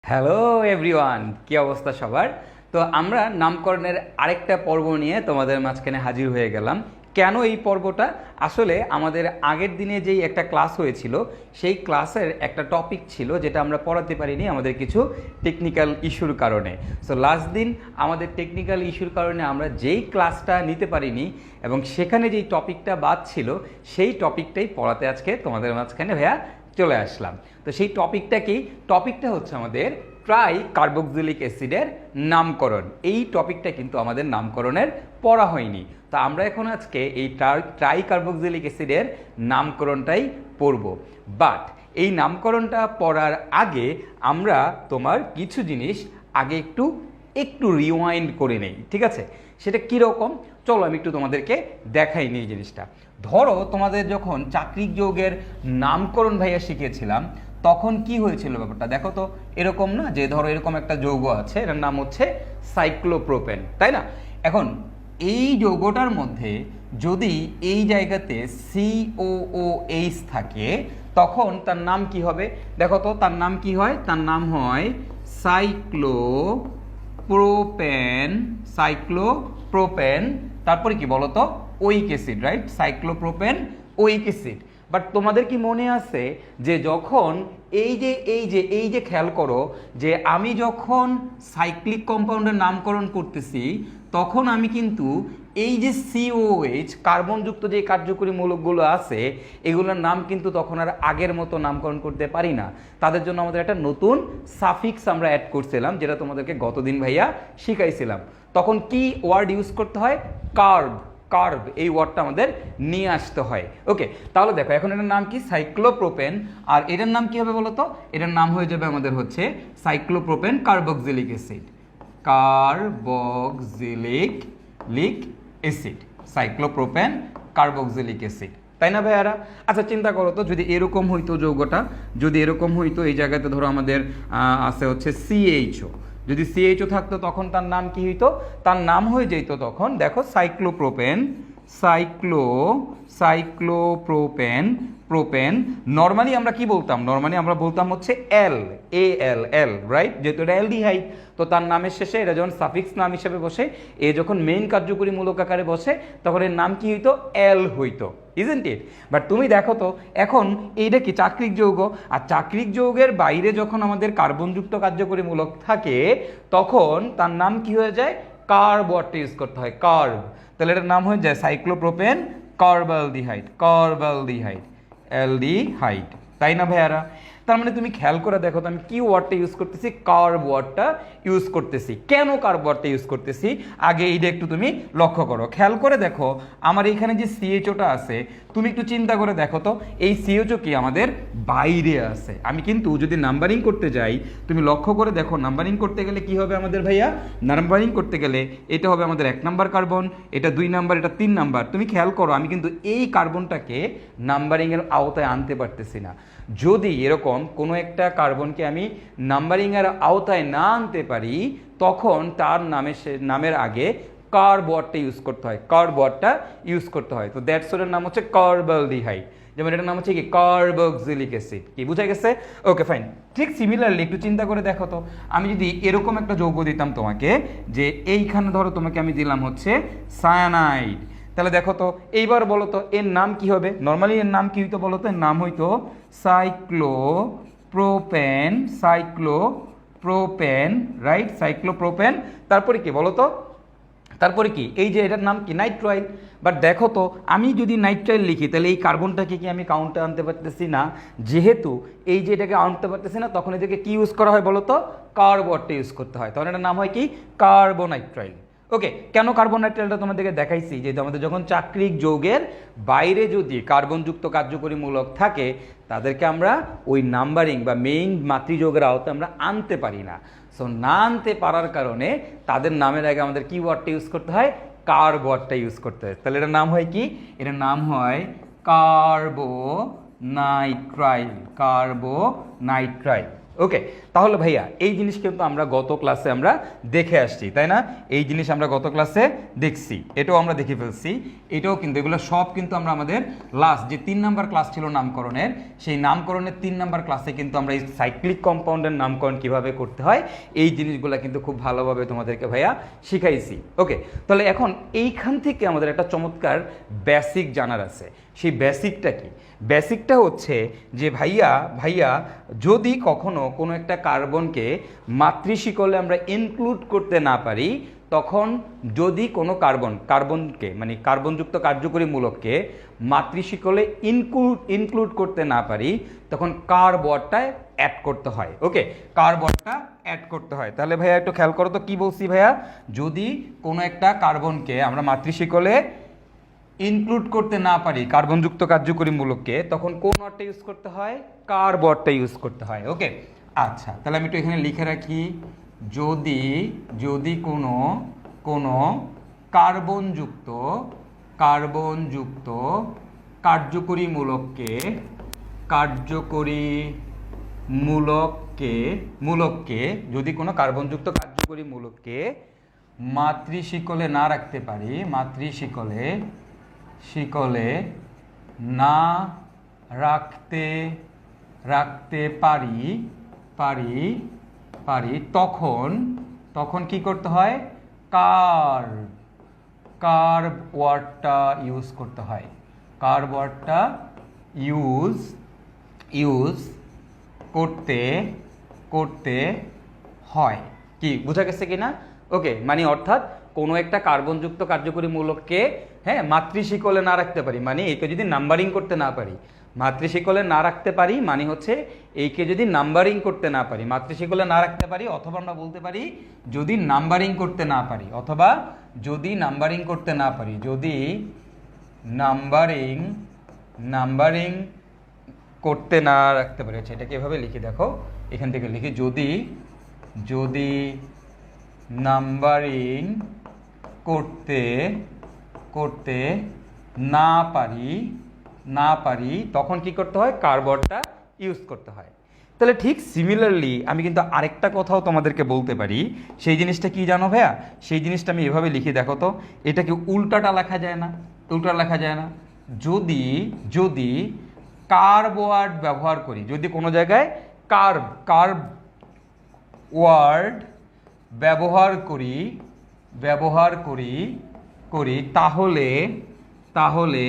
Hello everyone, কি অবস্থা সবার? তো আমরা নামকরণের আরেকটা পর্ব নিয়ে তোমাদের মাঝখানে হাজির হয়ে গেলাম। কেন এই পর্বটা? আসলে আমাদের আগের দিনে যেই একটা ক্লাস হয়েছিল, সেই ক্লাসের একটা টপিক ছিল যেটা আমরা পড়াতে পারিনি আমাদের কিছু টেকনিক্যাল ইস্যুর কারণে। সো লাস্ট দিন আমাদের টেকনিক্যাল ইস্যুর কারণে আমরা যেই ক্লাসটা নিতে পারিনি এবং সেখানে যেই টপিকটা বাদ ছিল, সেই টপিকটাই পড়াতে আজকে তোমাদের মাঝখানে ভাইয়া চলে আসলাম। তো সেই টপিকটা কি? টপিকটা হচ্ছে আমাদের ট্রাই কার্বক্সিলিক অ্যাসিডের নামকরণ। এই টপিকটা কিন্তু আমাদের নামকরণের পড়া হয়নি। তো আমরা এখন আজকে এই ট্রাই কার্বক্সিলিক অ্যাসিডের নামকরণটাই পড়ব। বাট এই নামকরণটা পড়ার আগে আমরা তোমার কিছু জিনিস আগে একটু একটু রিওয়াইন্ড করে নেই, ঠিক আছে? সেটা কীরকম, চলো আমি একটু তোমাদেরকে দেখাই নিই জিনিসটা। ধরো তোমাদের যখন চাক্রিক যৌগের নামকরণ ভাইয়া শিখিয়েছিলাম, তখন কি হয়েছিল ব্যাপারটা দেখো তো। এরকম না যে ধরো এরকম একটা যৌগ আছে, এর নাম হচ্ছে সাইক্লোপ্রোপেন, তাই না? এখন এই যৌগটার মধ্যে যদি এই জায়গাতে COOH থাকে, তখন তার নাম কি হবে দেখো তো। তার নাম কি হয়? তার নাম হয় সাইক্লোপ্রোপেন। তারপরে কি বলতো? Oic acid, right? Cyclopropane oic acid. But তোমাদের কি মনে আছে যে যখন এই যে খেয়াল করো যে আমি যখন সাইক্লিক কম্পাউন্ডের নামকরণ করতেছি, তখন আমি কিন্তু এই যে COOH কার্বনযুক্ত যে কার্যকরী মৌলগুলো আছে, এগুলোর নাম কিন্তু তখন আর আগের মতো নামকরণ করতে পারি না। তাদের জন্য আমাদের একটা নতুন সাফিক্স আমরা অ্যাড করছিলাম, যেটা তোমাদেরকে গতদিন ভাইয়া শিখাইছিলাম। তখন কি ওয়ার্ড ইউজ করতে হয়? কার্ব, এই ওয়ার্ডটা আমাদের নিয়ে আসতে হয়। ওকে, তাহলে দেখো এখন এটার নাম কি? সাইক্লোপ্রোপেন। আর এটার নাম কি হবে বলো তো? এটার নাম হয়ে যাবে আমাদের হচ্ছে cyclopropane carboxylic acid. Cyclopropane carboxylic acid, তাই না ভাইয়ারা? আচ্ছা চিন্তা করো তো, যদি এরকম হইতো যৌগটা, যদি এরকম হইতো, এই জায়গাতে ধরো আমাদের আছে হচ্ছে CHO। যদি CHO থাকতো তখন তার নাম কি হইতো? তার নাম হয়ে যেত তখন দেখো সাইক্লোপ্রোপেন। নর্মালি আমরা কি বলতাম? নর্মালি আমরা বলতাম হচ্ছে AL, রাইট? যেহেতু এটা অ্যালডিহাইড, তো তার নামের শেষে এটা যখন সাফিক্স নাম হিসেবে বসে, এ যখন মেইন কার্যকরী মূলক আকারে বসে, তখন এর নাম কি হইতো? L হইতো, ইজন্ট ইট? বাট তুমি দেখো তো, এখন এইটা কি চাক্রিক যৌগ, আর চাক্রিক যৌগের বাইরে যখন আমাদের কার্বনযুক্ত কার্যকরী মূলক থাকে, তখন তার নাম কি হয়ে যায়? কার্ব ওয়ার্ডটা ইউজ করতে হয়, কার্ব। তাহলে এটার নাম হয়ে যায় সাইক্লোপ্রোপেন কার্বালডিহাইড, অ্যালডিহাইড, তাই না ভাইয়ারা? তার মানে তুমি খেয়াল করে দেখো তো, আমি কি ওয়ার্ডটা ইউজ করতেছি? কার্ব ওয়ার্ডটা ইউজ করতেছি। কেন কার্ব ওয়ার্ডটা ইউজ করতেছি আগে এইটা একটু তুমি লক্ষ্য করো, খেয়াল করে দেখো। আমার এইখানে যে CHOটা আছে, তুমি একটু চিন্তা করে দেখো তো, এই CHO কি আমাদের বাইরে আছে। আমি কিন্তু যদি নাম্বারিং করতে যাই, তুমি লক্ষ্য করে দেখো, নাম্বারিং করতে গেলে কি হবে আমাদের ভাইয়া? নাম্বারিং করতে গেলে এটা হবে আমাদের 1 নাম্বার কার্বন, এটা 2 নাম্বার, এটা 3 নাম্বার। তুমি খেয়াল করো, আমি কিন্তু এই কার্বনটাকে নাম্বারিংয়ের আওতায় আনতে পারতেছি না। যদি এরকম কোনো একটা কার্বনকে আমি নাম্বারিংয়ের আওতায় না আনতে পারি, তখন তার নামের আগে কার্ব ওয়ার্ডটা ইউজ করতে হয়। তো দ্যাটস ওর নাম হচ্ছে কার্বালডিহাইড। যেমন এটার নাম হচ্ছে কি? Carboxylic acid. কি বুঝা গেছে? Okay fine. ঠিক সিমিলারলি একটু চিন্তা করে দেখো তো, আমি যদি এরকম একটা যৌগ দিতাম তোমাকে, যে এইখানে ধরো তোমাকে আমি দিলাম হচ্ছে সায়ানাইড, তাহলে দেখো তো, এইবার বলো তো এর নাম কি হবে? নর্মালি এর নাম কি হইতো বলো তো? এর নাম হইতো সাইক্লোপ্রোপেন, রাইট? সাইক্লোপ্রোপেন। তারপরে কি বলো তো? তারপরে কি? এই যে এটার নাম কি? নাইট্রাইল। বাট দেখো তো, আমি যদি নাইট্রাইল লিখি, তাহলে এই কার্বনটাকে কি আমি কাউন্টে আনতে পারতেছি না? যেহেতু এই যে এটাকে আনতে পারতেছি না, তখন এটাকে কি ইউজ করা হয় বলো তো? কার্ব ওয়ার্ডটা ইউজ করতে হয়। তখন এটার নাম হয় কি? কার্বোনাইট্রাইল। ওকে, কেন কার্বোনাইট্রাইলটা তোমাদেরকে দেখাইছি, যে আমাদের যখন চাক্রিক যৌগের বাইরে যদি কার্বনযুক্ত কার্যকরী মূলক থাকে, তাদেরকে আমরা ওই নাম্বারিং বা মেইন মাতৃযৌগের আওতায় আমরা আনতে পারি না। সো না আনতে পারার কারণে তাদের নামের আগে আমাদের কি ওয়ার্ডটা ইউজ করতে হয়? কার্ব ওয়ার্ডটা ইউজ করতে হয়। তাহলে এটার নাম হয় কি? এটার নাম হয় কার্বোনাইট্রাইল। ওকে, তাহলে ভাইয়া এই জিনিস কিন্তু আমরা গত ক্লাসে আমরা দেখে আসছি, তাই না? এই জিনিস আমরা গত ক্লাসে দেখছি, এটাও আমরা দেখে ফেলছি, এটাও কিন্তু এগুলো সব কিন্তু আমরা আমাদের লাস্ট যে 3 নাম্বার ক্লাস ছিল নামকরণের, সেই নামকরণের 3 নাম্বার ক্লাসে কিন্তু আমরা এই সাইক্লিক কম্পাউন্ডের নামকরণ কিভাবে করতে হয় এই জিনিসগুলো কিন্তু খুব ভালোভাবে তোমাদেরকে ভাইয়া শিখাইছি। ওকে, তাহলে এখন এইখান থেকে আমাদের একটা চমৎকার বেসিক জানার আছে। সেই বেসিকটা কি? বেসিকটা হচ্ছে যে ভাইয়া যদি কখনো কোনো একটা কার্বনকে মাতৃশিকলে আমরা ইনক্লুড করতে না পারি, তখন যদি কোনো কার্বনকে মানে কার্বনযুক্ত কার্যকরী মূলককে মাতৃশিকলে ইনক্লুড করতে না পারি, তখন কার বর্ডটা অ্যাড করতে হয়। ওকে, কার বর্ডটা অ্যাড করতে হয়। তাহলে ভাইয়া একটু খেয়াল করো তো কি বলছি ভাইয়া, যদি কোনো একটা কার্বনকে আমরা মাতৃশিকলে ইনক্লুড করতে না পারি কার্বনযুক্ত কার্যকরী মূলককে, তখন কোন ওয়ার্ডটা ইউজ করতে হয়? কার ওয়ার্ডটা ইউজ করতে হয়। ওকে, আচ্ছা, তাহলে আমি একটু এখানে লিখে রাখি, যদি কোনো কার্বনযুক্ত কার্যকরী মূলককে যদি কোনো কার্বনযুক্ত কার্যকরী মূলককে মাতৃশিকলে না রাখতে পারি, মাতৃশিকলে না রাখতে পারি তখন কি করতে হয়? কার ওয়ার্ডটা ইউজ করতে হয়। কার ওয়ার্ডটা ইউজ করতে হয়। কি বোঝা গেছে কিনা? ওকে, মানে অর্থাৎ কোনো একটা কার্বনযুক্ত কার্যকরী মূলককে মাতৃশিকলে না রাখতে পারি, মানে একে যদি নাম্বারিং করতে না পারি, মাতৃশিকলে না রাখতে পারি মানে হচ্ছে এইকে যদি নাম্বারিং করতে না পারি, মাতৃশিকলে না রাখতে পারি, অথবা আমরা বলতে পারি যদি নাম্বারিং করতে না পারি, যদি নাম্বারিং করতে না রাখতে পারি। আচ্ছা, এটাকে এভাবে লিখি, দেখো এখান থেকে লিখি, যদি নাম্বারিং করতে না পারি তখন কি করতে হয়? কার ওয়ার্ডটা ইউজ করতে হয়। তাহলে ঠিক সিমিলারলি আমি কিন্তু আরেকটা কথাও তোমাদেরকে বলতে পারি। সেই জিনিসটা কি জানো ভাইয়া? সেই জিনিসটা আমি এভাবে লিখি, দেখো তো, এটা কি উল্টাটা লেখা যায় না? যদি কার্ব ওয়ার্ড ব্যবহার করি, যদি কোনো জায়গায় কার্ব ওয়ার্ড ব্যবহার করি তাহলে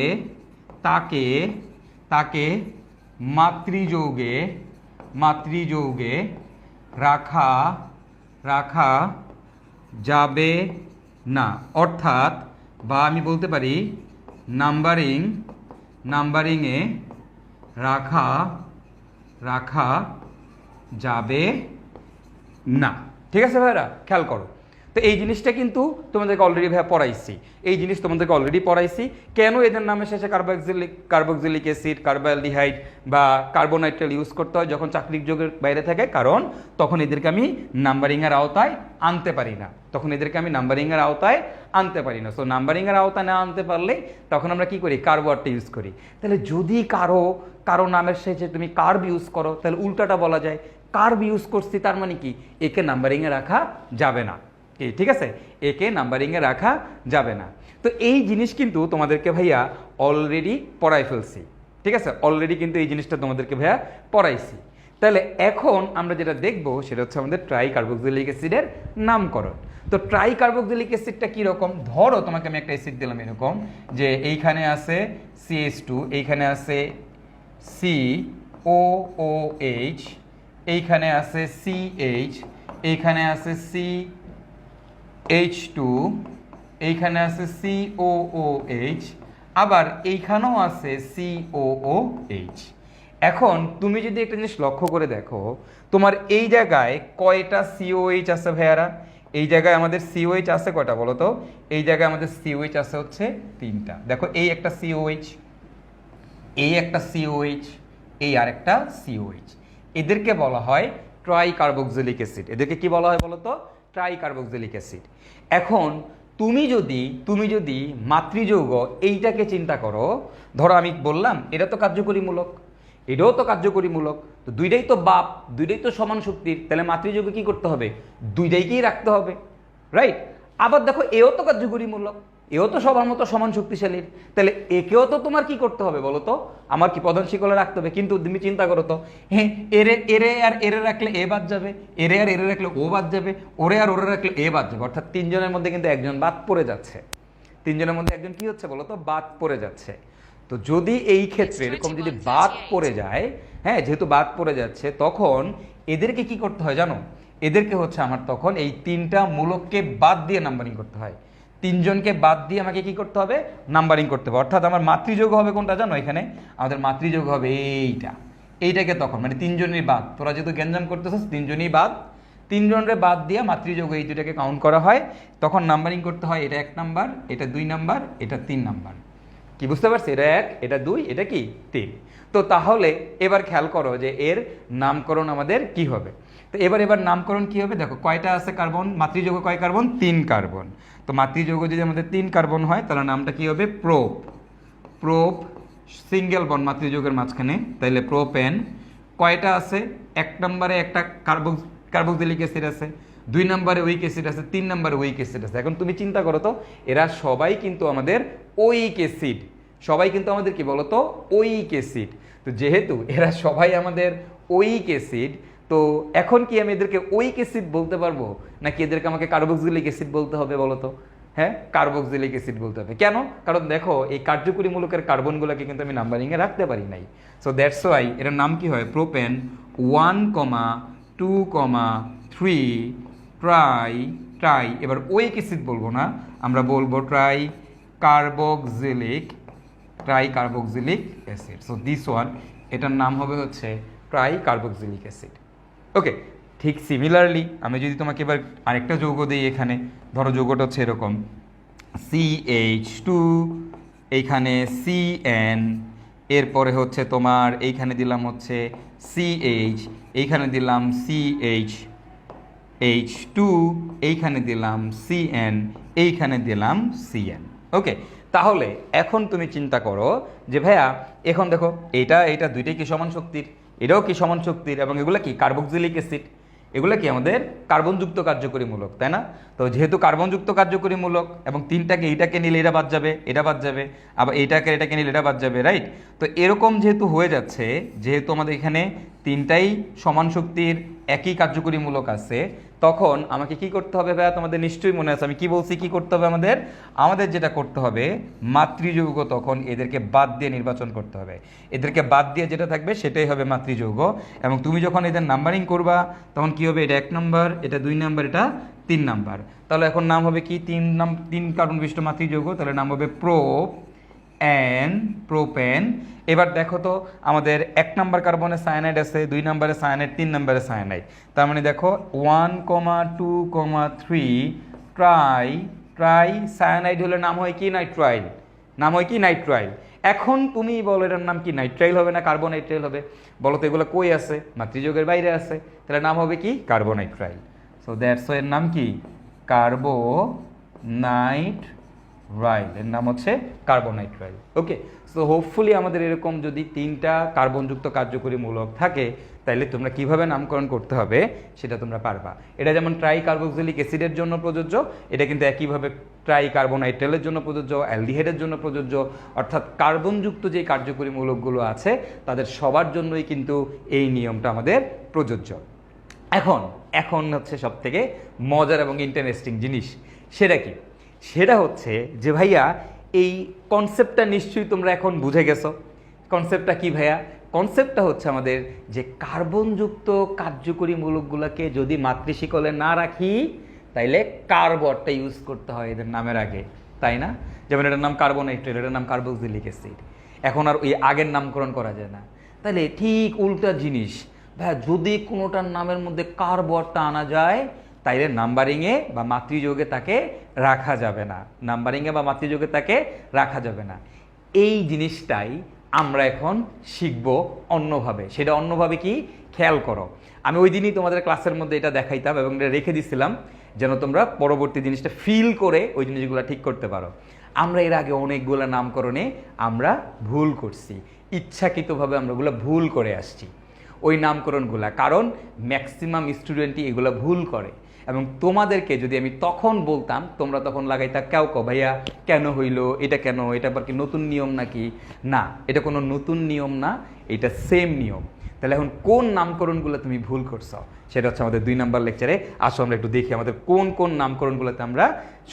তাকে মাতৃযৌগে রাখা যাবে না। অর্থাৎ বা আমি বলতে পারি নাম্বারিংয়ে রাখা যাবে না। ঠিক আছে ভাইরা, খেয়াল করো। তো এই জিনিসটা কিন্তু তোমাদেরকে অলরেডি ভাইয়া পড়াইছি। কেন এদের নামের শেষে কার্বক্সিলিক অ্যাসিড, কার্বঅ্যালডিহাইড বা কার্বোনাইট্রেল ইউজ করতে হয় যখন চাকরিক যোগের বাইরে থাকে? কারণ তখন এদেরকে আমি নাম্বারিংয়ের আওতায় আনতে পারি না। সো নাম্বারিংয়ের আওতায় না আনতে পারলে তখন আমরা কি করি? কার্ব ওয়ার্ডটা ইউজ করি। তাহলে যদি কারো নামের শেষে তুমি কার্ব ইউজ করো, তাহলে উল্টাটা বলা যায়, কার্ব ইউজ করছি তার মানে কি? একে নাম্বারিংয়ে রাখা যাবে না। ঠিক আছে, একে নাম্বারিংয়ে রাখা যাবে না। তো এই জিনিস কিন্তু তোমাদেরকে ভাইয়া অলরেডি পড়াই ফেলছি। ঠিক আছে, অলরেডি কিন্তু এই জিনিসটা তোমাদেরকে ভাইয়া পড়াইছি। তাহলে এখন আমরা যেটা দেখব সেটা হচ্ছে আমাদের ট্রাই কার্বক্সিলিক অ্যাসিডের নামকরণ। তো ট্রাই কার্বক্সিলিক অ্যাসিডটা কীরকম? ধরো তোমাকে আমি একটা অ্যাসিড দিলাম এরকম, যে এইখানে আছে CH2, এইখানে আছে COOH, এইখানে আছে CH, এইখানে আছে CH2, এইখানে আছে COOH, আবার এইখানেও আছে COOH। এখন তুমি যদি একটা জিনিস লক্ষ্য করে দেখো, তোমার এই জায়গায় কয়টা COH আছে ভাইয়ারা? এই জায়গায় আমাদের COH আছে কয়টা বলো তো? এই জায়গায় আমাদের COH আছে হচ্ছে 3টা। দেখো, এই একটা COH, এই একটা COH, এই আরেকটা COH। এদেরকে বলা হয় ট্রাই কার্বক্সিলিক অ্যাসিড। এদেরকে কি বলা হয় বলো তো? Try carboxylic acid. এখন তুমি যদি মাতৃযৌগ এইটাকে চিন্তা করো, ধরো আমি বললাম এটা তো কার্যকরী মূলক, এটাও তো কার্যকরীমূলক। তো দুইটাই তো বাপ, দুইটাই তো সমান শক্তির, তাহলে মাতৃযোগে কি করতে হবে? দুইটাইকেই রাখতে হবে, রাইট? আবার দেখো এও তো কার্যকরীমূলক, এও তো সবার মতো সমান শক্তিশালীর, তাহলে একেও তো তোমার কি করতে হবে বলো তো? আমার কি প্রধান শিকলে রাখতে হবে। কিন্তু তুমি চিন্তা করো তো, হ্যাঁ, এরে এরে আর এরে রাখলে এ বাদ যাবে, এরে আর এরে রাখলে ও বাদ যাবে, ওরে আর ওরে রাখলে এ বাদ যাবে, অর্থাৎ তিনজনের মধ্যে কিন্তু একজন বাদ পড়ে যাচ্ছে। তিনজনের মধ্যে একজন কি হচ্ছে বলো তো? বাদ পড়ে যাচ্ছে। তো যদি এই ক্ষেত্রে এরকম যদি বাদ পড়ে যায়, হ্যাঁ, যেহেতু বাদ পড়ে যাচ্ছে, তখন এদেরকে কি করতে হয় জানো? এদেরকে হচ্ছে আমার তখন এই তিনটা মূলককে বাদ দিয়ে নাম্বারিং করতে হয়। তিনজনকে বাদ দিয়ে আমাকে কি করতে হবে? নাম্বারিং করতে হবে। অর্থাৎ আমার মাতৃযোগ হবে কোনটা জানো? এখানে আমাদের মাতৃযোগ হবে এইটা। এইটাকে তখন মানে তিনজনই বাদ, তোরা যেহেতু গ্যাঞ্জাম করতেছিস তিনজনই বাদ, তিনজনের বাদ দিয়ে মাতৃযোগ এই দুটাকে কাউন্ট করা হয়, তখন নাম্বারিং করতে হয়। এটা 1 নাম্বার, এটা 2 নাম্বার, এটা 3 নাম্বার। কি বুঝতে পারছি? এটা 1, এটা 2, এটা কি 3। তো তাহলে এবার খেয়াল করো যে এর নামকরণ আমাদের কি হবে। তো এবার নামকরণ কি হবে দেখো, কয়টা আছে কার্বন? মাতৃযৌগ কয় কার্বন? 3 কার্বন। তো মাতৃযৌগ যদি আমাদের 3 কার্বন হয় তাহলে নামটা কি হবে? প্রোপ। প্রোপ সিঙ্গেল বন্ড মাতৃযৌগের মাঝখানে, তাইলে প্রোপেন। কয়টা আছে? 1 নম্বরে একটা কার্বক্সিলিক অ্যাসিড আছে, 2 নম্বরে উইক অ্যাসিড আছে, 3 নম্বরে উইক অ্যাসিড আছে। এখন তুমি চিন্তা করো তো, এরা সবাই কিন্তু আমাদের উইক অ্যাসিড, সবাই কিন্তু আমাদের কি বলতো? Week acid. তো যেহেতু এরা সবাই আমাদের উইক অ্যাসিড, তো এখন কি আমি এদেরকে উইক অ্যাসিড বলতে পারবো, নাকি এদেরকে আমাকে কার্বক্সিলিক অ্যাসিড বলতে হবে বলো তো? হ্যাঁ, কার্বক্সিলিক অ্যাসিড বলতে হবে। কেন? কারণ দেখো এই কার্যকরী মূলকের কার্বনগুলোকে কিন্তু আমি নাম্বারিংয়ে রাখতে পারি নাই। সো দ্যাটস ওয়াই এটার নাম কি হয়? Propane 1, 2, 3 try. এবার উইক অ্যাসিড বলবো না, আমরা বলবো try carboxylic acid. So this one, এটার নাম হবে হচ্ছে ট্রাই কার্বক্সিলিক অ্যাসিড। ওকে, ঠিক সিমিলারলি আমি যদি তোমাকে এবার আরেকটা যৌগ দিই এখানে, ধরো যৌগটা হচ্ছে এরকম CH2, এইখানে CN, এরপরে হচ্ছে তোমার এইখানে দিলাম হচ্ছে CH, এইখানে দিলাম CH2, এইখানে দিলাম CN, এইখানে দিলাম CN। ওকে, তাহলে এখন তুমি চিন্তা করো যে ভাইয়া এখন দেখো এইটা দুইটাই কি সমান শক্তির, এটাও কি সমান শক্তির, এবং এগুলো কি কার্বক্সিলিক অ্যাসিড, এগুলো কি আমাদের কার্বনযুক্ত কার্যকরী মূলক, তাই না? তো যেহেতু কার্বনযুক্ত কার্যকরী মূলক এবং তিনটাকে এইটাকে নিলে এটা বাদ যাবে, এটা বাদ যাবে, আবার এটাকে নিলে এটা বাদ যাবে, রাইট? তো এরকম যেহেতু হয়ে যাচ্ছে, যেহেতু আমাদের এখানে তিনটাই সমান শক্তির একই কার্যকরী মূলক আছে, তখন আমাকে কি করতে হবে ভাইয়া? তোমাদের নিশ্চয়ই মনে আছে আমি কি বলছি, কি করতে হবে আমাদের যেটা করতে হবে, মাতৃযৌগ তখন এদেরকে বাদ দিয়ে নির্বাচন করতে হবে। এদেরকে বাদ দিয়ে যেটা থাকবে সেটাই হবে মাতৃযৌগ। এবং তুমি যখন এদের নাম্বারিং করবা তখন কি হবে? এটা 1 নাম্বার, এটা 2 নাম্বার, এটা 3 নাম্বার। তাহলে এখন নাম হবে কি? 3 কার্বন বিশিষ্ট মাতৃযৌগ, তাহলে নাম হবে প্রোপেন। এবার দেখো তো আমাদের 1 নাম্বার কার্বনে সায়ানাইড আছে, 2 নাম্বারে সায়ানাইড, 3 নাম্বারে সায়ানাইড। তার মানে দেখো 1, 2, 3 ট্রাই সায়ানাইড হলে নাম হয় কি? নাইট্রাইল। নাম হয় কি? নাইট্রাইল। এখন তুমি বলো এটার নাম কি? নাইট্রাইল হবে না কার্বোনাইট্রাইল হবে? বলো তো, এগুলো কই আছে? মাতৃযৌগের বাইরে আছে, তাহলে নাম হবে কি? কার্বোনাইট্রাইল। সো দ্যাটস এর নাম কি? কার্বোনাইট্রাইল। এর নাম হচ্ছে কার্বোনাইট্রাইল। ওকে, সো হোপফুলি আমাদের এরকম যদি 3টা কার্বনযুক্ত কার্যকরী মূলক থাকে, তাহলে তোমরা কিভাবে নামকরণ করতে হবে সেটা তোমরা পারবা। এটা যেমন ট্রাই কার্বক্সিলিক অ্যাসিডের জন্য প্রযোজ্য, এটা কিন্তু একইভাবে ট্রাই কার্বোনাইট্রাইলের জন্য প্রযোজ্য, অ্যালডিহাইডের জন্য প্রযোজ্য। অর্থাৎ কার্বনযুক্ত যে কার্যকরী মূলকগুলো আছে তাদের সবার জন্যই কিন্তু এই নিয়মটা আমাদের প্রযোজ্য। এখন হচ্ছে সব থেকে মজার এবং ইন্টারেস্টিং জিনিস, সেটা কি? সেটা হচ্ছে যে ভাইয়া এই কনসেপ্টটা নিশ্চয়ই তোমরা এখন বুঝে গেছো। কনসেপ্টটা কি ভাইয়া? কনসেপ্টটা হচ্ছে আমাদের যে কার্বনযুক্ত কার্যকরী মূলকগুলোকে যদি মাতৃশিকলে না রাখি তাইলে কার্বনটা ইউজ করতে হয় এদের নামের আগে, তাই না? যেমন এটার নাম কার্বোনাইট্রাইল, এটার নাম কার্বক্সিলিক অ্যাসিড। এখন আর ওই আগের নামকরণ করা যায় না। তাহলে ঠিক উল্টা জিনিস ভাইয়া, যদি কোনোটার নামের মধ্যে কার্বনটা আনা যায় তাইলে নাম্বারিংয়ে বা মাতৃযোগে তাকে রাখা যাবে না, নাম্বারিংয়ে বা মাতৃযোগে তাকে রাখা যাবে না। এই জিনিসটাই আমরা এখন শিখব অন্যভাবে। সেটা অন্যভাবে কি? খেয়াল করো, আমি ওই দিনই তোমাদের ক্লাসের মধ্যে এটা দেখাইতাম এবং এটা রেখে দিছিলাম যেন তোমরা পরবর্তী জিনিসটা ফিল করে ওই জিনিসগুলো ঠিক করতে পারো। আমরা এর আগে অনেকগুলো নামকরণে আমরা ভুল করছি। ইচ্ছাকৃতভাবে আমরা ওগুলো ভুল করে আসছি ওই নামকরণগুলা, কারণ ম্যাক্সিমাম স্টুডেন্টই এগুলো ভুল করে। এবং তোমাদেরকে যদি আমি তখন বলতাম, তোমরা তখন লাগাইতা কেউ ভাইয়া কেন হইলো, এটা কেন, এটা আবার কি নতুন নিয়ম নাকি? না, এটা কোনো নতুন নিয়ম না, এটা সেম নিয়ম। তাহলে এখন কোন নামকরণগুলো তুমি ভুল করছো সেটা হচ্ছে আমাদের 2 নাম্বার লেকচারে। আসো আমরা একটু দেখি আমাদের কোন কোন নামকরণগুলোতে আমরা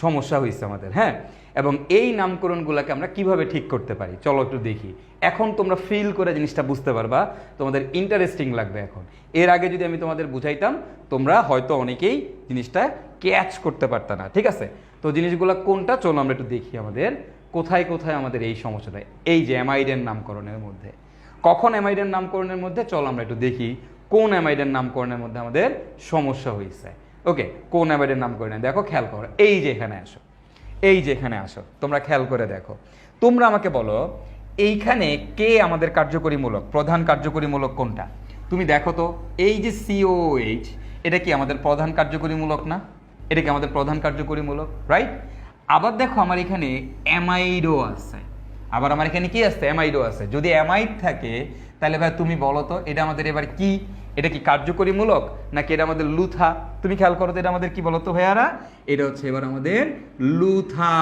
সমস্যা হয়েছে আমাদের, হ্যাঁ, এবং এই নামকরণগুলোকে আমরা কিভাবে ঠিক করতে পারি চলো একটু দেখি। এখন তোমরা ফিল করে জিনিসটা বুঝতে পারবা, তোমাদের ইন্টারেস্টিং লাগবে এখন। এর আগে যদি আমি তোমাদের বুঝাইতাম তোমরা হয়তো অনেকেই জিনিসটা ক্যাচ করতে পারতা না, ঠিক আছে? তো জিনিসগুলো কোনটা চলো আমরা একটু দেখি আমাদের কোথায় কোথায় আমাদের এই সমস্যাটা। এই যে অ্যামাইডের নামকরণের মধ্যে, কখন অ্যামাইডের নামকরণের মধ্যে চলো আমরা একটু দেখি কোন অ্যামাইডের নামকরণের মধ্যে আমাদের সমস্যা হয়েছে। ওকে, কোন অ্যামাইডের নামকরণে দেখো, খেয়াল করো, এই যে এখানে আসো, এই যে এখানে আসো, তোমরা খেয়াল করে দেখো। তোমরা আমাকে বলো এইখানে কে আমাদের কার্যকরীমূলক, প্রধান কার্যকরীমূলক কোনটা? তুমি দেখো তো, এই যে COOH, এটা কি আমাদের প্রধান কার্যকরীমূলক না? এটা কি আমাদের প্রধান কার্যকরীমূলক, রাইট? আবার দেখো আমার এখানে অ্যামাইডও আছে, আবার আমার এখানে কি আছে? অ্যামাইডও আছে। যদি অ্যামাইড থাকে তাহলে ভাই তুমি বলো তো এটা আমাদের এবার কি? এটা কি কার্যকরীমূলক নাকি এটা আমাদের লুথা? তুমি খেয়াল করো তো এটা আমাদের কি বলো তো ভাইয়ারা? এটা হচ্ছে এবার আমাদের লুথা।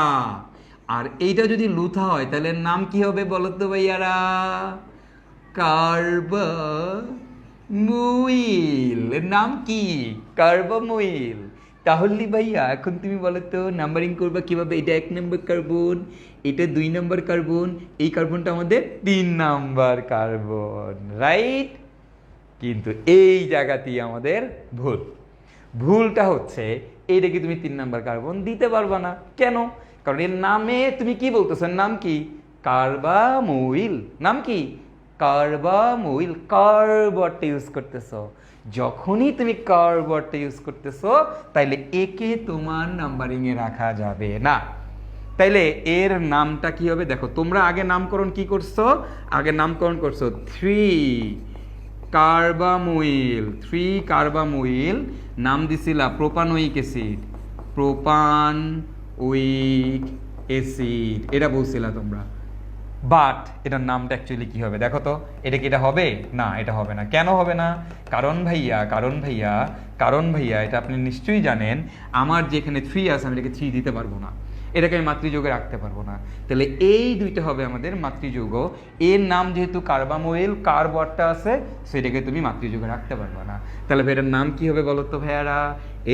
আর এইটা যদি লুথা হয় তাহলে নাম কি হবে বলো তো ভাইয়ারা? কার্বমুইল। নাম কি? কার্বমুইল। তাহলে ভাইয়া এখন তুমি বলো তো নাম্বারিং করবা কিভাবে? এটা 1 নম্বর কার্বন, এটা 2 নম্বর কার্বন, এই কার্বনটা আমাদের 3 নম্বর কার্বন, রাইট? কিন্তু এই জায়গাতেই আমাদের ভুল। ভুলটা হচ্ছে এইটাকে তুমি 3 নম্বর কার্বন দিতে পারবা না। কেন? কারণ এর নামে তুমি কি বলতেছো? নাম কি? কার্বামুইল। নাম কি? কার্বামুইল। কার্বটা ইউজ করতেছো। যখনই তুমি কার্বটা ইউজ করতেছো তাইলে একে তোমার নাম্বারিং এ রাখা যাবে না। তাইলে এর নামটা কি হবে দেখো। তোমরা আগে নামকরণ কি করছো? আগে নামকরণ করছো 3 কার্বামুইল। 3 কার্বামুইল নাম দিছিলা প্রোপানোইক অ্যাসিড। প্রোপানোইক অ্যাসিড এটা বলছিলা তোমরা। বাট এটার নামটা অ্যাকচুয়ালি কি হবে দেখো তো? এটা কি এটা হবে? না, এটা হবে না। কেন হবে না? কারণ ভাইয়া এটা আপনি নিশ্চয়ই জানেন, আমার যেখানে 3 আছে আমি এটাকে 3 দিতে পারবো না, এটাকে আমি মাতৃযৌগে রাখতে পারবো না। তাহলে এই দুইটা হবে আমাদের মাতৃযৌগ। এর নাম যেহেতু কার্বামোইল, কার্বটা আছে, সেটাকে তুমি মাতৃযৌগে রাখতে পারবে না। তাহলে এটার নাম কি হবে বলো তো ভাইয়ারা?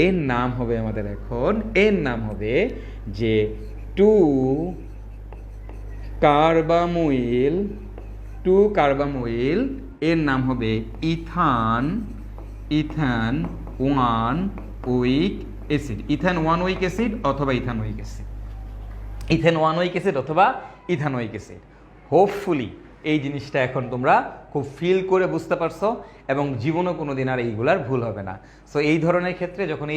এর নাম হবে আমাদের এখন, এর নাম হবে যে 2 কার্বামোইল, 2 কার্বামোইল, এর নাম হবে ethane 1 oic acid. Ethane 1 oic acid অথবা ethanoic acid. Ethane 1 oic acid অথবা ইথানোইক অ্যাসিড। হোপফুলি এই জিনিসটা এখন তোমরা খুব ফিল করে বুঝতে পারছো এবং জীবনও কোনো দিন আর এইগুলার ভুল হবে না। সো এই ধরনের ক্ষেত্রে যখন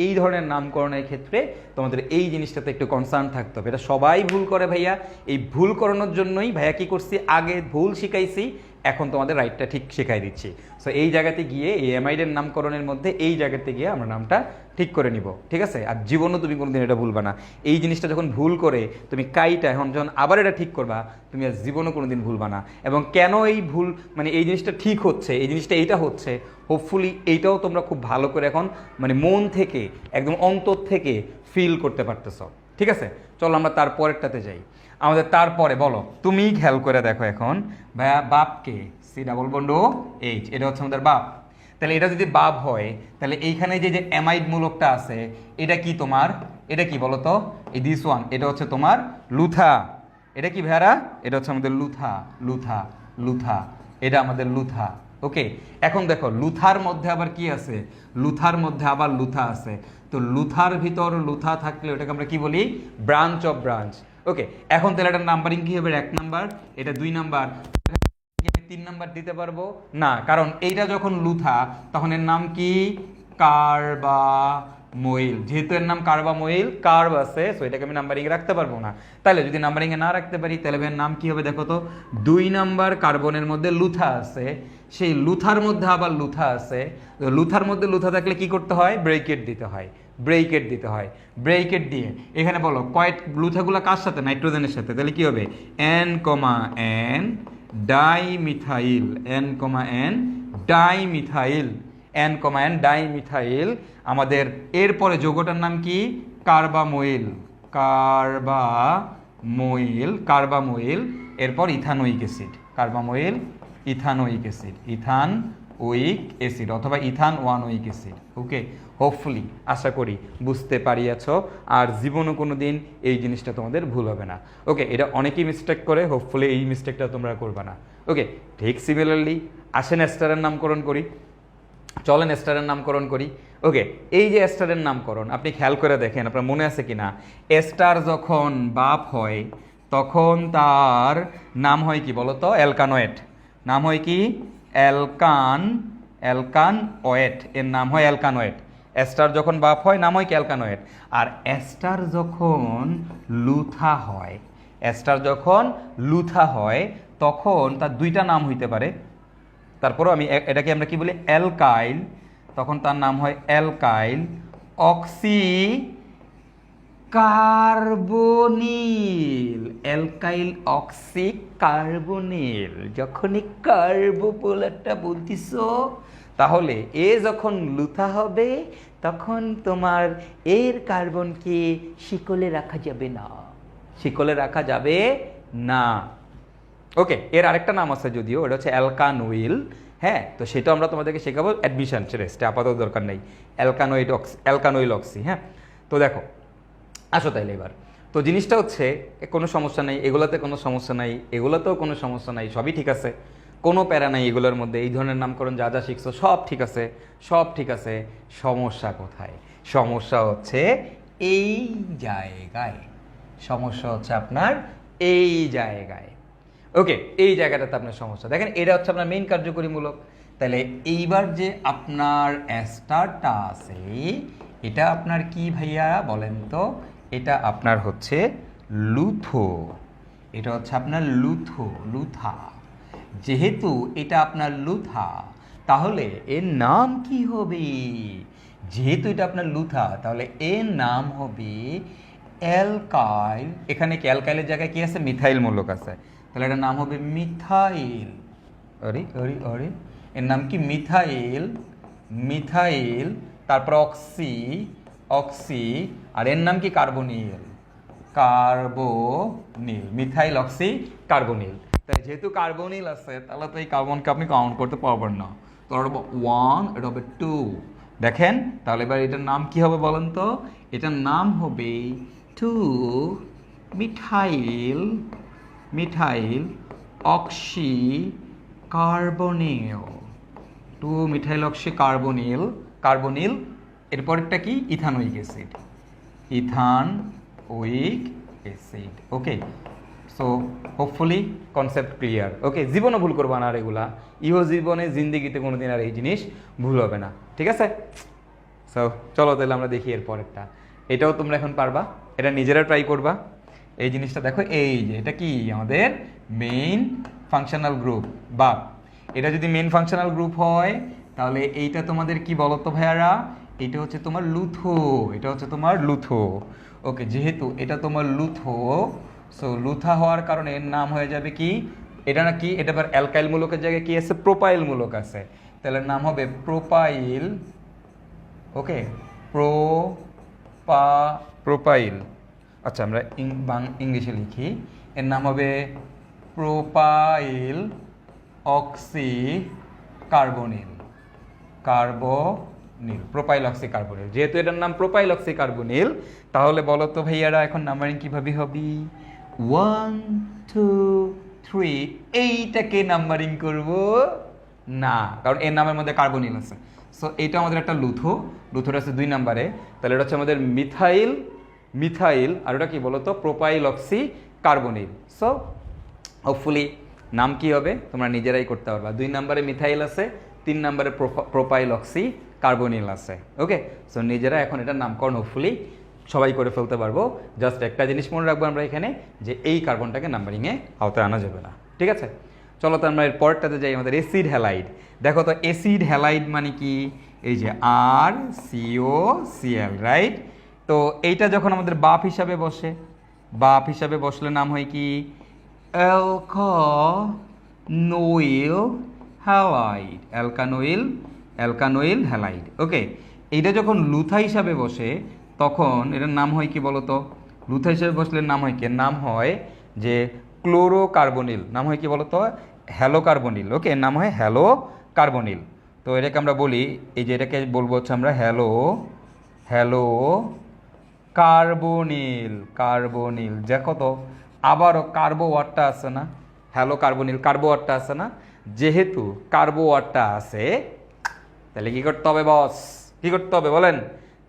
এই ধরনের নামকরণের ক্ষেত্রে তোমাদের এই জিনিসটাতে একটু কনসার্ন থাকতে হবে। এটা সবাই ভুল করে ভাইয়া। এই ভুল করানোর জন্যই ভাইয়া কি করছি, আগে ভুল শিখাইছি, এখন তোমাদের রাইটটা ঠিক শেখাই দিচ্ছি। সো এই জায়গাতে গিয়ে এই অ্যামাইডের নামকরণের মধ্যে এই জায়গাতে গিয়ে আমরা নামটা ঠিক করে নিব, ঠিক আছে? আর জীবনও তুমি কোনোদিন এটা ভুলবা না। এই জিনিসটা যখন ভুল করে তুমি কাইটা এখন যখন আবার এটা ঠিক করবা, তুমি আর জীবনও কোনোদিন ভুলবা না। এবং কেন এই ভুল, মানে এই জিনিসটা ঠিক হচ্ছে, এই জিনিসটা এইটা হচ্ছে, হোপফুলি এইটাও তোমরা খুব ভালো করে এখন মানে মন থেকে একদম অন্তর থেকে ফিল করতে পারতেছ, ঠিক আছে? চলো আমরা তারপরেরটাতে যাই। আমাদের তারপরে বলো, তুমি খেয়াল করে দেখো এখন ভাইয়া, বাপকে COOH, এটা হচ্ছে আমাদের বাপ। তাহলে এটা যদি বাপ হয় তাহলে এইখানে যে অ্যামাইড মূলকটা আছে এটা কি তোমার? এটা কি বলো তো? এই দিস ওয়ান, এটা হচ্ছে তোমার লুথা। এটা কি ভাইয়ারা? এটা হচ্ছে আমাদের লুথা। এটা আমাদের লুথা। ওকে, এখন দেখো লুথার মধ্যে আবার কি আছে? লুথার মধ্যে আবার লুথা আছে। তো লুথার ভিতর লুথা থাকলে ওটাকে আমরা কি বলি? Branch of branch. ওকে, এখন তাহলে এটার নাম্বারিং কি হবে? 1 নাম্বার, এটা 2 নাম্বার, 3 নাম্বার দিতে পারবো না, কারণ এইটা যখন লুথা তখন এর নাম কি? কার্বামোইল। যেহেতু এর নাম কার্বামোইল, কার্ব আছে, সো এটাকে আমি নাম্বারিং এ রাখতে পারবো না। তাহলে যদি নাম্বারিং এ না রাখতে পারি তাহলে এর নাম কি হবে দেখো তো? 2 নাম্বার কার্বনের মধ্যে লুথা আছে, সেই লুথার মধ্যে আবার লুথা আছে। লুথার মধ্যে লুথা থাকলে কি করতে হয়? ব্রেকেট দিতে হয়। ব্রেকেট দিয়ে এখানে বলো কয়েক লুথাগুলো কার সাথে? নাইট্রোজেনের সাথে। তাহলে কি হবে? N, N dimethyl, N, N, dimethyl, N, N, dimethyl. আমাদের এরপরে যৌগটার নাম কি? Carbamoyl, carbamoyl, carbamoyl. এরপর ethanoic acid, carbamoyl, ethanoic acid, ethanoic acid অথবা ইথানোয়িক অ্যাসিড। ওকে, হোপফুলি আশা করি বুঝতে পারিয়াছ, আর জীবনও কোনো দিন এই জিনিসটা তোমাদের ভুল হবে না। ওকে, এটা অনেকেই মিস্টেক করে, হোপফুলি এই মিস্টেকটা তোমরা করবে না। ওকে, ঠিক সিমিলারলি আসেন এস্টারের নামকরণ করি, চলেন এস্টারের নামকরণ করি। ওকে, এই যে এস্টারের নামকরণ আপনি খেয়াল করে দেখেন, আপনার মনে আছে কি না? এস্টার যখন বাপ হয় তখন তার নাম হয় কি বলো তো? অ্যালকানয়েড। নাম হয় কি? অ্যালকানয়েড, এর নাম হয় অ্যালকানয়েড। এস্টার যখন বাপ হয় নাম হয় কি? অ্যালকানয়েড। আর এস্টার যখন লুথা হয়, এস্টার যখন লুথা হয় তখন তার দুইটা নাম হইতে পারে। তারপরও আমি এটাকে আমরা কি বলি? অ্যালকাইল। তখন তার নাম হয় alkyl oxy carbonyl, alkyl oxy carbonyl. যখনই কার্বো বলাটা বলতিস, তাহলে এ যখন লুথা হবে তখন তোমার এর কার্বনকে শিকলে রাখা যাবে না, শিকলে রাখা যাবে না। ওকে, এর আরেকটা নাম আছে যদিও, এটা হচ্ছে অ্যালকানোইল। হ্যাঁ, তো সেটা আমরা তোমাদেরকে শেখাবো অ্যাডমিশন রেস্টে, আপাতত দরকার নেই। অ্যালকানোইল অক্সি। হ্যাঁ, তো দেখো আসো তাইলে এবার। তো জিনিসটা হচ্ছে কোনো সমস্যা নেই, এগুলোতে কোনো সমস্যা নাই, এগুলোতেও কোনো সমস্যা নাই, সবই ঠিক আছে, কোনো প্যারা নাই এগুলোর মধ্যে। এই ধরনের নামকরণ যা যা শিখছো সব ঠিক আছে, সব ঠিক আছে। সমস্যা কোথায়? সমস্যা হচ্ছে এই জায়গায়, সমস্যা হচ্ছে আপনার এই জায়গায়। ওকে, এই জায়গাটাতে আপনার সমস্যা। দেখেন, এটা হচ্ছে আপনার মেইন কার্যকরীমূলক। তাহলে এইবার যে আপনার অ্যাস্টারটা আছে, এটা আপনার কি ভাইয়া বলেন তো? এটা আপনার হচ্ছে লুথো, এটা হচ্ছে আপনার লুথো, লুথা। যেহেতু এটা আপনার লুথা, তাহলে এর নাম কি হবে? যেহেতু এটা আপনার লুথা, তাহলে এর নাম হবে অ্যালকাইল। এখানে কি অ্যালকাইলের জায়গায় কি আছে? মিথাইল মূলক আছে, তাহলে এটার নাম হবে মিথাইল। আরে আরে আরে, এর নাম কি? Methyl, methyl. তারপর অক্সি, অক্সি। আর এর নাম কি? Carbonyl, carbonyl, methyl oxy carbonyl. তাই যেহেতু কার্বনিল আছে, তাহলে তো এই কার্বনকে আপনি কাউন্ট করতে পারবেন না। তো এটা হবে 1, এটা হবে 2। দেখেন, তাহলে এবার এটার নাম কি হবে বলেন তো? এটার নাম হবে 2 methyl, methyl oxy carbonyl, 2 methyl oxy carbonyl, carbonyl. এরপরটা কি? Ethanoic acid, ethanoic acid. Okay, so hopefully concept clear. Okay, জীবনও ভুল করবা না আর এগুলা, ইহো জীবনে জিন্দিগিতে কোনোদিন আর এই জিনিস ভুল হবে না, ঠিক আছে? সো চলো তাহলে আমরা দেখি এর পরেরটা। এটাও তোমরা এখন পারবা, এটা নিজেরা ট্রাই করবা। এই জিনিসটা দেখো, এই যে এটা কি? আমাদের মেইন ফাংশনাল গ্রুপ। বা এটা যদি মেইন ফাংশনাল গ্রুপ হয়, তাহলে এইটা তোমাদের কি বলো তো ভাইয়ারা? এটা হচ্ছে তোমার লুথো, এটা হচ্ছে তোমার লুথো। ওকে, যেহেতু এটা তোমার লুথো, সো লুথা হওয়ার কারণে এর নাম হয়ে যাবে কি? এটা না কি? এটা আবার অ্যালকাইল মূলকের জায়গায় কি আছে? প্রোপাইল মূলক আছে, তাহলে নাম হবে প্রোপাইল। ওকে, প্রোপাইল। আচ্ছা, আমরা ইংলিশে লিখি, এর নাম হবে propyl oxy carbonyl, carbonyl, propyl oxy carbonyl. যেহেতু এটার নাম প্রোপাইল অক্সি কার্বনিল, তাহলে বলো তো ভাইয়ারা এখন নাম্বারিং কিভাবে হবে? 1 2 3। এইটাকে নাম্বারিং করব না, কারণ এর নামের মধ্যে কার্বনিল আছে। সো এটা আমাদের একটা লুথো, লুথোটা আছে 2 নম্বরে, তাহলে এটা হচ্ছে আমাদের মিথাইল, মিথাইল। আর ওটা কি বলো তো? Propyl oxy carbonyl. So hopefully নাম কি হবে তোমরা নিজেরাই করতে পারবা। 2 নম্বরে মিথাইল আছে, 3 নম্বরে প্রোপাইল অক্সি কার্বনিল আছে। ওকে, সো নিজেরা এখন এটার নামকরণ হোপফুলি সবাই করে ফেলতে পারবো। জাস্ট একটা জিনিস মনে রাখবো আমরা এখানে, যে এই কার্বনটাকে নাম্বারিংয়ে আওতায় আনা যাবে না, ঠিক আছে? চলো তো আমরা এর পরেরটাতে যাই, আমাদের অ্যাসিড হ্যালাইড। দেখো তো অ্যাসিড হ্যালাইড মানে কি? এই যে RCOCl, রাইট? তো এইটা যখন আমাদের বাপ হিসাবে বসে, বাপ হিসাবে বসলে নাম হয় কি? নোইল হ্যালাইড, অ্যালকানোইল হ্যালাইড। ওকে, এইটা যখন লুথা হিসাবে বসে তখন এটার নাম হয় কি বলতো? লুথা হিসাবে বসলে নাম হয় কি? নাম হয় যে ক্লোরোকার্বনিল। নাম হয় কি বলতো? হ্যালোকার্বনিল। ওকে, নাম হয় হ্যালোকার্বনিল। তো এটাকে আমরা বলি, এই যে এটাকে বলবো হচ্ছে আমরা হ্যালো কার্বনিল। দেখো তো আবারও কার্বো ওয়ার্ডটা আছে না, হ্যালো কার্বনিল কার্বো ওয়ার্ডটা আছে না? যেহেতু কার্বো ওয়ার্ডটা আছে তাহলে কি করতে হবে বস? কি করতে হবে বলেন?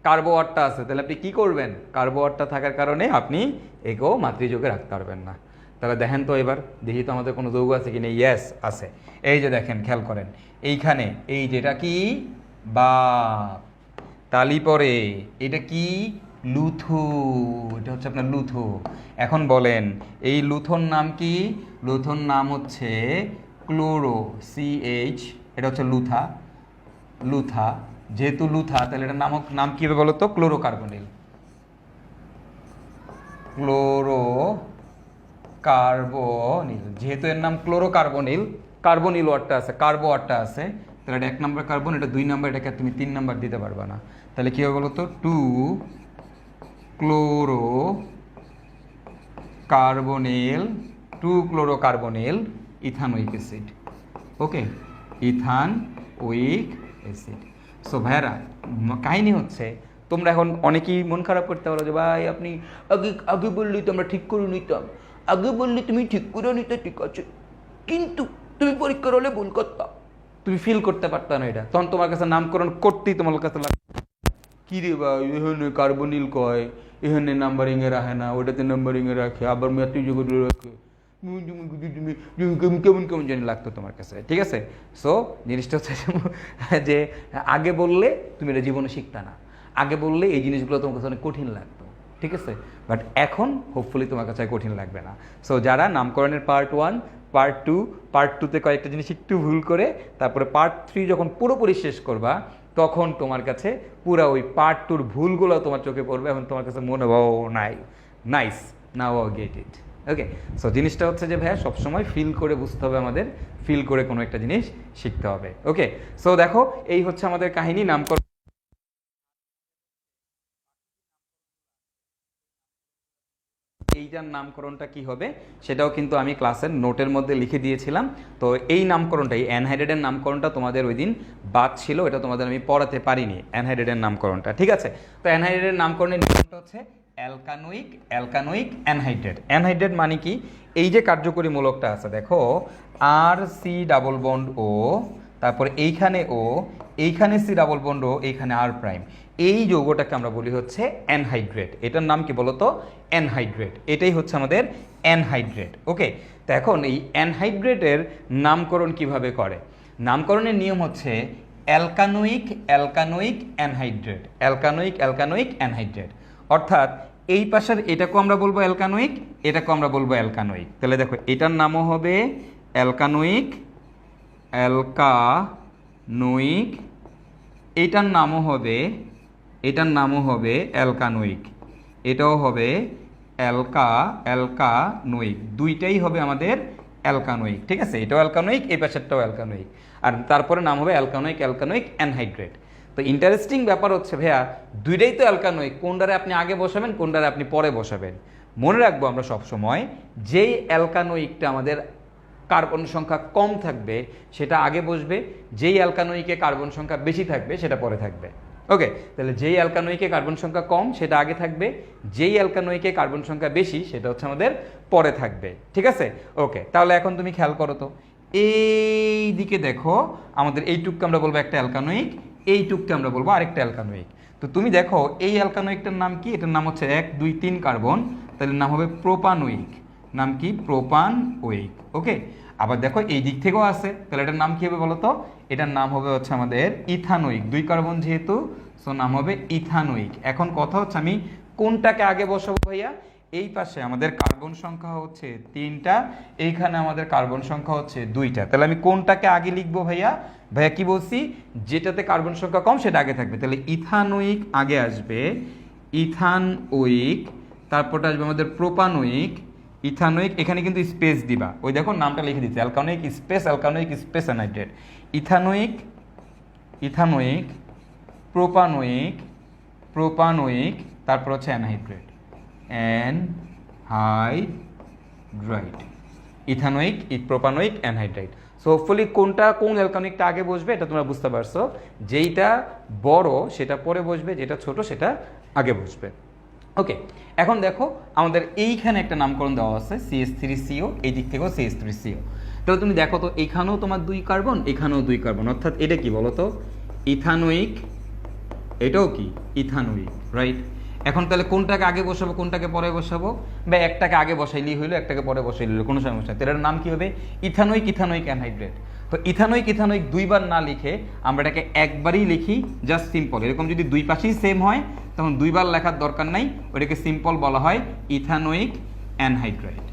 কার্বো ওয়ার্ডটা আছে, তাহলে আপনি কি করবেন? কার্বো ওয়ার্ডটা থাকার কারণে আপনি একেও মাতৃযোগে রাখতে পারবেন না। তাহলে দেখেন তো এবার দেখি তো আমাদের কোনো যৌগ আছে কি না। ইয়েস আছে। এই যে দেখেন, খেয়াল করেন এইখানে, এই যেটা কি বাপ, তালি পরে এটা কি লুথো, এটা হচ্ছে আপনার লুথো। এখন বলেন এই লুথোর নাম কি? লুথোর নাম হচ্ছে ক্লোরো, CH, এটা হচ্ছে লুথা। যেহেতু লুথা তাহলে এটার নাম কি হবে বলো তো? ক্লোরোকার্বনিল। যেহেতু এর নাম ক্লোরোকার্বনিল, কার্বনিল ওয়ার্ডটা আছে, কার্বো ওয়ার্ডটা আছে, তাহলে এটা 1 নম্বর কার্বন, এটা 2 নম্বর, এটাকে তুমি 3 নম্বর দিতে পারবা না। তাহলে কি হবে বলো তো? 2 ক্লোরোকার্বনিল ইথানোয়িক অ্যাসিড। ওকে, ইথানোয়িক অ্যাসিড। সো ভাইয়ারা, কাহিনী হচ্ছে তোমরা এখন অনেকেই মন খারাপ করতে পারো যে ভাই আপনি আগে আগে বললি তো আমরা ঠিক করে নিতাম, আগে বললি তুমি ঠিক করে নিতে, ঠিক আছে, কিন্তু তুমি পরীক্ষার হলে ভুল করতাম, তুমি ফিল করতে পারতা না এটা, তখন তোমার কাছে নামকরণ করতেই তোমার কাছে কি রে ভাই এখানে কার্বনিল কয়, এখানে নাম্বারিংয়ে রাখে না, ওটাতে নাম্বারিংয়ে রাখে, আবার ম্যাট্রিক রাখে, কেমন কেমন জানি লাগতো তোমার কাছে। ঠিক আছে, সো জিনিসটা হচ্ছে যে আগে বললে তুমি এটা জীবনে শিখতা না, আগে বললে এই জিনিসগুলো তোমার কাছে অনেক কঠিন লাগতো। ঠিক আছে, বাট এখন হোপফুলি তোমার কাছে কঠিন লাগবে না। সো যারা নামকরণের পার্ট 1, পার্ট 2তে কয়েকটা জিনিস একটু ভুল করে তারপরে পার্ট 3 যখন পুরোপুরি শেষ করবা তখন তোমার কাছে পুরো ওই পার্ট 2-র ভুলগুলো তোমার চোখে পড়বে, এখন তোমার কাছে মনে হবে oh nice, now get it. Okay, so জিনিসটা হচ্ছে যে ভাইয়া সবসময় ফিল করে বুঝতে হবে, আমাদের ফিল করে কোনো একটা জিনিস শিখতে হবে। ওকে, সো দেখো এই হচ্ছে আমাদের কাহিনী নামকরণ। এইটার নামকরণটা কি হবে সেটাও কিন্তু আমি ক্লাসের নোটের মধ্যে লিখে দিয়েছিলাম। তো এই নামকরণটা, এই অ্যানহাইড্রেটের নামকরণটা তোমাদের ওই দিন বাদ ছিল, এটা তোমাদের আমি পড়াতে পারিনি অ্যানহাইড্রেটের নামকরণটা। ঠিক আছে, তো অ্যানহাইড্রেটের নামকরণের নিয়মটা হচ্ছে অ্যালকানোইক অ্যানহাইড্রেট মানে কি? এই যে কার্যকরী মূলকটা আছে দেখো, RC⋯O, তারপরে এইখানে ও, এইখানে C⋯O, এইখানে R', এই যৌগটাকে আমরা বলি হচ্ছে অ্যানহাইড্রেট। এটার নাম কি বলতো? অ্যানহাইড্রেট। এটাই হচ্ছে আমাদের অ্যানহাইড্রেট। ওকে, তো এখন এই অ্যানহাইড্রেটের নামকরণ কিভাবে করে? নামকরণের নিয়ম হচ্ছে অ্যালকানোইক অ্যানহাইড্রেট। অর্থাৎ এই পাশের এটাকেও আমরা বলবো অ্যালকানোইক, এটাকেও আমরা বলবো অ্যালকানোইক। তাহলে দেখো এটার নামও হবে অ্যালকানোইক, এটার নামও হবে অ্যালকানোইক, এটাও হবে অ্যালকানোইক, দুইটাই হবে আমাদের অ্যালকানোইক। ঠিক আছে, এটাও অ্যালকানোইক, এই পাশেরটাও অ্যালকানোইক, আর তারপরে নাম হবে অ্যালকানোইক অ্যানহাইড্রেট। তো ইন্টারেস্টিং ব্যাপার হচ্ছে ভাইয়া দুইটাই তো অ্যালকানোইক, কোনটারে আপনি আগে বসাবেন কোনটারে আপনি পরে বসাবেন। মনে রাখবো আমরা সবসময় যেই অ্যালকানোইকটা আমাদের কার্বন সংখ্যা কম থাকবে সেটা আগে বসবে, যেই অ্যালকানোইকে কার্বন সংখ্যা বেশি থাকবে সেটা পরে থাকবে। ওকে, তাহলে যেই অ্যালকানোইকে কার্বন সংখ্যা কম সেটা আগে থাকবে, যেই অ্যালকানোইকে কার্বন সংখ্যা বেশি সেটা হচ্ছে আমাদের পরে থাকবে। ঠিক আছে, ওকে, তাহলে এখন তুমি খেয়াল করো তো এই দিকে দেখো, আমাদের এইটুককে আমরা বলবো একটা অ্যালকানোইক, এইটুককে আমরা বলবো আরেকটা অ্যালকানোইক। তো তুমি দেখো এই অ্যালকানোইকটার নাম কি? এটার নাম হচ্ছে 1 2 3 কার্বন, তাহলে নাম হবে প্রোপানোইক। নাম কি? প্রোপানোইক। ওকে, আবার দেখো এই দিক থেকেও আছে, তাহলে এটার নাম কি হবে বলো তো? এটার নাম হবে হচ্ছে আমাদের ইথানোইক, 2 কার্বন যেহেতু, সো নাম হবে ইথানোইক। এখন কথা হচ্ছে আমি কোনটাকে আগে বসাবো ভাইয়া? এই পাশে আমাদের কার্বন সংখ্যা হচ্ছে 3টা, এইখানে আমাদের কার্বন সংখ্যা হচ্ছে 2টা, তাহলে আমি কোনটাকে আগে লিখবো ভাইয়া? ভাইয়া কি বলছি? যেটাতে কার্বন সংখ্যা কম সেটা আগে থাকবে, তাহলে ইথানোইক আগে আসবে, ইথানোইক, তারপরটা আসবে আমাদের প্রোপানোইক, ইথানোয়িক, এখানে কিন্তু স্পেস দিবা, ওই দেখো নামটা লিখে দিচ্ছে alkanoic space anhydride. Ethanoic, ethanoic, propanoic, propanoic, তারপর হচ্ছে anhydride, anhydride. Ethanoic, propanoic, anhydride. So hopefully কোনটা কোন অ্যালকানোয়িকটা আগে বসবে এটা তোমরা বুঝতে পারছো। যেইটা বড় সেটা পরে বসবে, যেটা ছোট সেটা আগে বসবে। ওকে, এখন দেখো আমাদের এইখানে একটা নামকরণ দেওয়া আছে CH3CO, এই দিক থেকেও CH3CO। তাহলে তুমি দেখো তো এইখানেও তোমার 2 কার্বন, এখানেও 2 কার্বন, অর্থাৎ এটা কি বলো তো ইথানোয়িক, এটাও কি ইথানোয়িক, রাইট? এখন তাহলে কোনটাকে আগে বসাবো কোনটাকে পরে বসাবো, বা একটাকে আগে বসাইলেই হইলো একটাকে পরে বসাইলে হইলো, কোনো সমস্যা। তাহলে এটার নাম কি হবে ইথানোয়িক, ইথানোয়িক অ্যানহাইড্রেট। তো ইথানোয়িক, ইথানোয়িক 2 বার না লিখে আমরা এটাকে একবারই লিখি, জাস্ট সিম্পল। এরকম যদি 2 পাশেই সেম হয় তখন 2 বার লেখার দরকার নাই, ওটাকে সিম্পল বলা হয় ইথানোয়িক অ্যানহাইড্রাইট,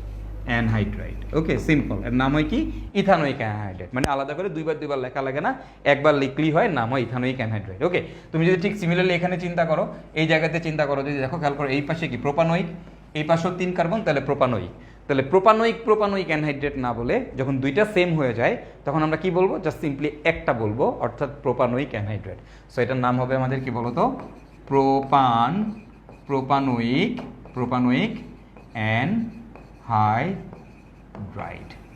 অ্যানহাইড্রাইট। ওকে, সিম্পল। এর নাম হয় কি ইথানোয়িক অ্যানহাইড্রাইট, মানে আলাদা করে 2 বার 2 বার লেখা লাগে না, একবার লিখলেই হয়, নাম হয় ইথানোয়িক অ্যানহাইড্রাইট। ওকে, তুমি যদি ঠিক সিমিলারলি এখানে চিন্তা করো, এই জায়গাতে চিন্তা করো, যদি দেখো খেয়াল করো এই পাশে কি প্রোপানোয়িক, এই পাশেও 3 কার্বন, তাহলে প্রোপানোয়িক। তাহলে প্রোপানোয়িক, প্রোপানোয়িক অ্যানহাইড্রেট না বলে যখন 2টা সেম হয়ে যায় তখন আমরা কি বলবো, জাস্ট সিম্পলি একটা বলবো, অর্থাৎ প্রোপানোয়িক অ্যানহাইড্রেট। সো এটার নাম হবে আমাদের কি বলতো প্রোপানোয়িক, প্রোপানোয়িক অ্যানহাইড্রাইট।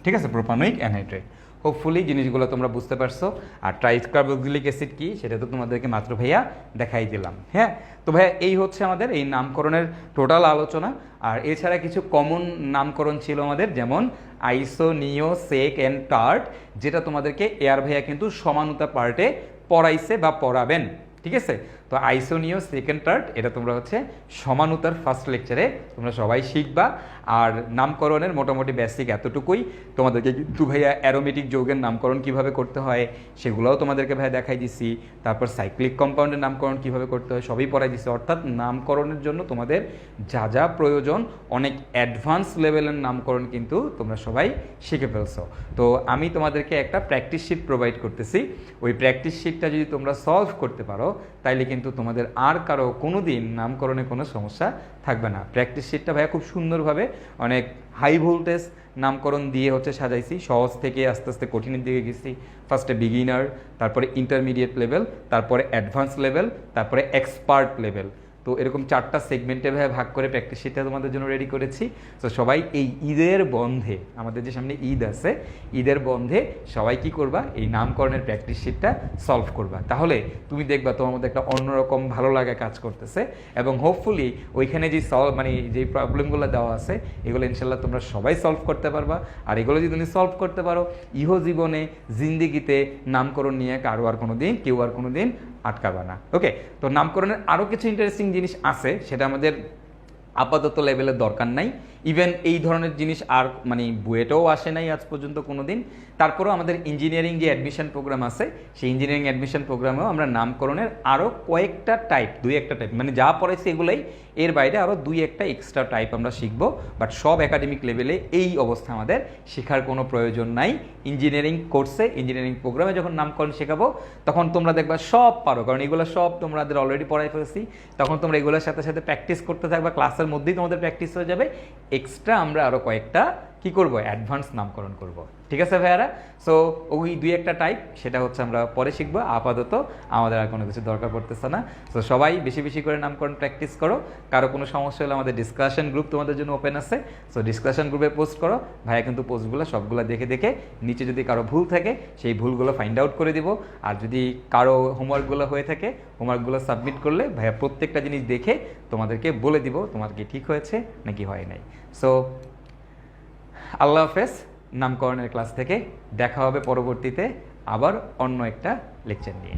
ঠিক আছে, প্রোপানোয়িক অ্যানহাইড্রাইট। হোপফুলি জিনিসগুলো তোমরা বুঝতে পারছো। আর ট্রাইকার্বক্সিলিক অ্যাসিড কি সেটা তো তোমাদেরকে মাত্র ভাইয়া দেখাই দিলাম। হ্যাঁ, তো ভাইয়া এই হচ্ছে আমাদের এই নামকরণের টোটাল আলোচনা। আর এছাড়া কিছু কমন নামকরণ ছিল আমাদের, যেমন আইসো, নিও, সেক অ্যান্ড টার্ট, যেটা তোমাদেরকে এয়ার ভাইয়া কিন্তু সমানুতা পার্টে পড়াইছে বা পড়াবেন। ঠিক আছে, তো আইসোনিও, সেকেন্ড টার্ট এটা তোমরা হচ্ছে সমানুতার ফার্স্ট লেকচারে তোমরা সবাই শিখবা। আর নামকরণের মোটামুটি বেসিক এতটুকুই। তোমাদেরকে কিন্তু ভাইয়া অ্যারোমেটিক যৌগের নামকরণ কিভাবে করতে হয় সেগুলোও তোমাদেরকে ভাইয়া দেখাই দিছি। তারপর সাইক্লিক কম্পাউন্ডের নামকরণ কিভাবে করতে হয় সবই পড়াই দিছি। অর্থাৎ নামকরণের জন্য তোমাদের যা যা প্রয়োজন অনেক অ্যাডভান্স লেভেলের নামকরণ কিন্তু তোমরা সবাই শিখে ফেলছো। তো আমি তোমাদেরকে একটা প্র্যাকটিস শিট প্রোভাইড করতেছি, ওই প্র্যাকটিস শিটটা যদি তোমরা সলভ করতে পারো তাইলে কিন্তু তোমাদের আর কারো কোনো দিন নামকরণে কোনো সমস্যা থাকবে না। প্র্যাকটিস শিটটা ভাইয়া খুব সুন্দরভাবে অনেক হাই ভোল্টেজ নামকরণ দিয়ে হচ্ছে সাজাইছি, সহজ থেকে আস্তে আস্তে কঠিনের দিকে গেছি। ফার্স্টে বিগিনার, তারপরে ইন্টারমিডিয়েট লেভেল, তারপরে অ্যাডভান্স লেভেল, তারপরে এক্সপার্ট লেভেল। তো এরকম 4টা সেগমেন্টে ভাগ করে প্র্যাকটিস শিটটা তোমাদের জন্য রেডি করেছি। তো সবাই এই ঈদের বন্ধে, আমাদের যে সামনে ঈদ আছে, ঈদের বন্ধে সবাই কি করবা, এই নামকরণের প্র্যাকটিস শিটটা সলভ করবা। তাহলে তুমি দেখবা তোমার মধ্যে একটা অন্যরকম ভালো লাগা কাজ করতেছে, এবং হোপফুলি ওইখানে যে যে প্রবলেমগুলো দেওয়া আছে এগুলো ইনশাল্লাহ তোমরা সবাই সলভ করতে পারবা। আর এগুলো যদি তুমি সলভ করতে পারো, ইহো জীবনে জিন্দিগিতে নামকরণ নিয়ে কারো আর কোনো দিন কেউ আর কোনো দিন আটকাবা না। ওকে, তো নামকরণের আরও কিছু ইন্টারেস্টিং জিনিস আছে, সেটা আমাদের আপাতত লেভেলের দরকার নাই। ইভেন এই ধরনের জিনিস আর বুয়েটেও আসে নাই আজ পর্যন্ত কোনো দিন। তারপরেও আমাদের ইঞ্জিনিয়ারিং যে অ্যাডমিশন প্রোগ্রাম আছে, সেই ইঞ্জিনিয়ারিং অ্যাডমিশন প্রোগ্রামেও আমরা নামকরণের আরও কয়েকটা টাইপ, 2-1টা টাইপ, যা পড়াইছি এগুলোই, এর বাইরে আরও 2-1টা এক্সট্রা টাইপ আমরা শিখবো। বাট সব একাডেমিক লেভেলে এই অবস্থা আমাদের শেখার কোনো প্রয়োজন নাই। ইঞ্জিনিয়ারিং কোর্সে, ইঞ্জিনিয়ারিং প্রোগ্রামে যখন নামকরণ শেখাবো তখন তোমরা দেখবা সব পারো, কারণ এগুলো সব তোমাদের অলরেডি পড়াই ফেলছি। তখন তোমরা এগুলোর সাথে সাথে প্র্যাকটিস করতে থাকবা, ক্লাসের মধ্যেই তোমাদের প্র্যাকটিস হয়ে যাবে। এক্সট্রা আমরা আরও কয়েকটা কি করব, অ্যাডভান্স নামকরণ করব। ঠিক আছে ভাইয়ারা? সো ওই 2-1টা টাইপ সেটা হচ্ছে আমরা পরে শিখবো, আপাতত আমাদের আর কোনো কিছু দরকার পড়তেছে না। সো সবাই বেশি বেশি করে নামকরণ প্র্যাকটিস করো। কারো কোনো সমস্যা হলে আমাদের ডিসকাশন গ্রুপ তোমাদের জন্য ওপেন আছে, সো ডিসকাশন গ্রুপে পোস্ট করো। ভাইয়া কিন্তু পোস্টগুলো সবগুলো দেখে দেখে নিচে যদি কারো ভুল থাকে সেই ভুলগুলো ফাইন্ড আউট করে দিব। আর যদি কারো হোমওয়ার্কগুলো হয়ে থাকে, হোমওয়ার্কগুলো সাবমিট করলে ভাইয়া প্রত্যেকটা জিনিস দেখে তোমাদেরকে বলে দিব তোমার কি ঠিক হয়েছে নাকি হয় নাই। সো আল্লাহ হাফেজ। নামকরণের ক্লাস থেকে দেখা হবে পরবর্তীতে আবার অন্য একটা লেকচার নিয়ে।